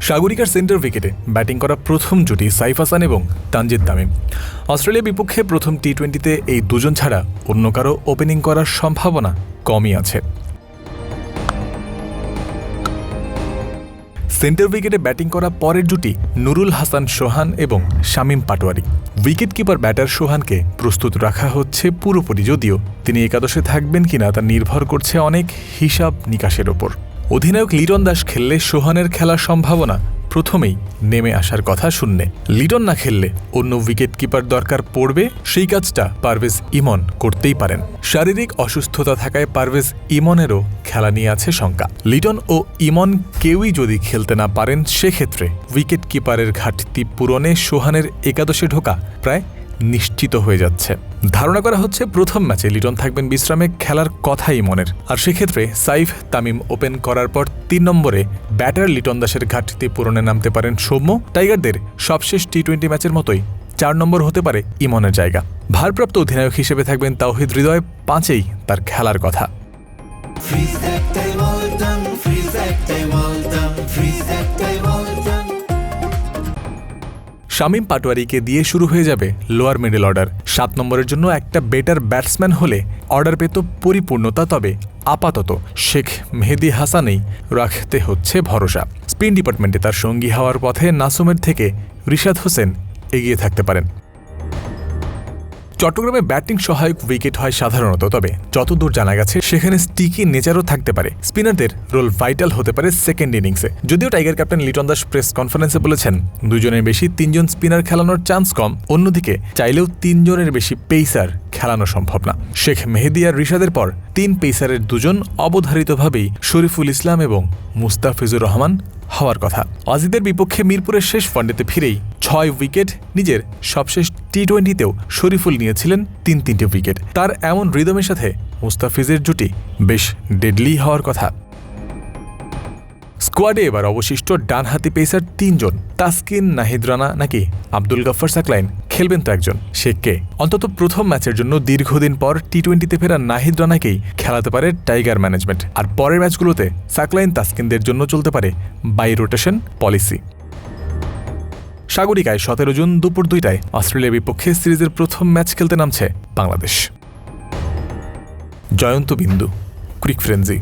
সাগরিকার centre উইকেটে batting করা প্রথম জুটি সাইফ হাসান এবং তানজিদ তামিম। অস্ট্রেলিয়া বিপক্ষে প্রথম টি-20-তে এই দুজন ছাড়া অন্য কারো ওপেনিং করার সম্ভাবনা কমই আছে। সেন্টার উইকেটে ব্যাটিং করা পরের জুটি নুরুল হাসান সোহান এবং Shamim Patwari. Wicket keeper batter সোহানকে প্রস্তুত রাখা হচ্ছে পুরোপুরি, যদিও তিনি একাদশে থাকবেন কিনা তা নির্ভর করছে অনেক হিসাব নিকাশের ওপর। অধিনায়ক লিটন দাস খেললে সোহানের খেলার সম্ভাবনা প্রথমেই নেমে আসার কথা শূন্যে। লিটন না খেললে অন্য উইকেট কিপার দরকার পড়বে, সেই কাজটা পারভেজ ইমন করতেই পারেন। শারীরিক অসুস্থতা থাকায় পারভেজ ইমনেরও খেলা নিয়ে আছে শঙ্কা। লিটন ও ইমন কেউই যদি খেলতে না পারেন, সেক্ষেত্রে উইকেট কিপারের ঘাটতি পূরণে সোহানের একাদশে ঢোকা প্রায় নিশ্চিত হয়ে যাচ্ছে। ধারণা করা হচ্ছে প্রথম ম্যাচে লিটন থাকবেন বিশ্রামে, খেলার কথা ইমনের। আর সেক্ষেত্রে সাইফ তামিম ওপেন করার পর ৩ নম্বরে ব্যাটার লিটন দাসের ঘাটতি পূরণে নামতে পারেন সৌম্য। টাইগারদের সবশেষ টি-20 ম্যাচের মতোই ৪ নম্বর হতে পারে ইমনের জায়গা। ভারপ্রাপ্ত অধিনায়ক হিসেবে থাকবেন তাওহিদ হৃদয়, ৫-এই তার খেলার কথা। শামীম পাটোয়ারিকে দিয়ে শুরু হয়ে যাবে লোয়ার মিডল অর্ডার। ৭ নম্বরের জন্য একটা বেটার ব্যাটসম্যান হলে অর্ডার পেত পরিপূর্ণতা, তবে আপাতত শেখ মেহেদী হাসানেই রাখতে হচ্ছে ভরসা। স্পিন ডিপার্টমেন্টে তার সঙ্গী হওয়ার পথে নাসুমের থেকে রিশাদ হোসেন এগিয়ে থাকতে পারেন। চট্টগ্রামে ব্যাটিং সহায়ক উইকেট হয় সাধারণত, তবে যতদূর জানা গেছে সেখানে স্টিকি নেচারও থাকতে পারে। স্পিনারদের রোল ভাইটাল হতে পারে সেকেন্ড ইনিংসে। যদিও tiger captain Liton Das press কনফারেন্সে বলেছেন 2 জনের বেশি 3 জন স্পিনার খেলানোর চান্স কম, অন্যদিকে চাইলেও 3 জনের বেশি পেসার খেলানো সম্ভব না। শেখ মেহেদী আর রিশাদের পর 3 পেসারের 2 জন অবধারিতভাবেই শরীফুল ইসলাম এবং মুস্তাফিজুর রহমান হওয়ার কথা। অজিদের বিপক্ষে মিরপুরের শেষ ওয়ানডেতে ফিরেই 6 উইকেট, নিজের সবশেষ টি-20-তেও শরীফুল নিয়েছিলেন 3-3টে উইকেট। তার এমন রিদমের সাথে মুস্তাফিজের জুটি বেশ ডেডলি হওয়ার কথা। স্কোয়াডে এবার অবশিষ্ট ডানহাতি পেসার 3 জন। তাসকিন, নাহিদ রানা নাকি আব্দুল গফফার সাকলাইন খেলবেন তো একজন। শেখকে অন্তত প্রথম ম্যাচের জন্য দীর্ঘদিন পর টি-20-তে ফেরা নাহিদ রানাকেই খেলাতে পারে টাইগার ম্যানেজমেন্ট। আর পরের ম্যাচগুলোতে সাকলাইন, তাসকিনদের জন্য চলতে পারে বাই রোটেশন পলিসি। সাগরিকায় 17 জুন দুপুর 2টায় অস্ট্রেলিয়ার বিপক্ষে সিরিজের প্রথম ম্যাচ খেলতে নামছে বাংলাদেশ। জয়ন্ত বিন্দু, ক্রিক ফ্রেঞ্জি।